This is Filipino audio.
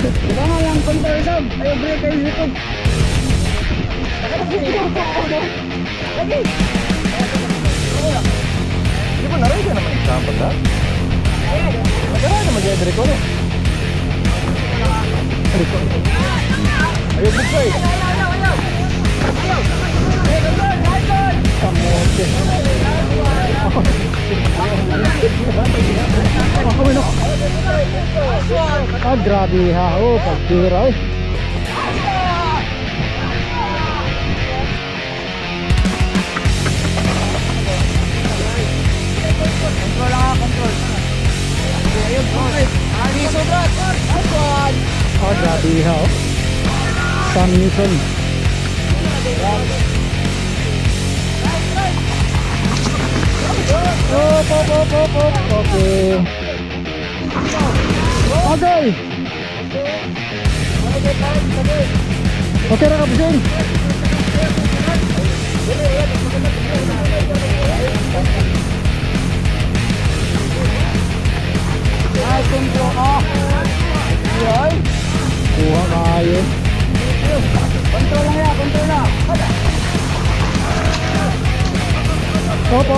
Kailangan lang control Sam. Ayaw break kayo dito. Lagi. Di ba naray ka naman example ha? Magkara na mag-edre ko no? Ayaw bugsay. Kamote. Ah, grabe ha. Oh, pagtira eh. Control lang ha, control. Ayun, control. Ani, sobrat. Ah, grabe ha. Oh. Sam Newton. Op. Okay. Okay. Okay na kapisin. Ay, kontrol ka. Ay. Kuha kayo. Kontrol lang yan, kontrol na. Op.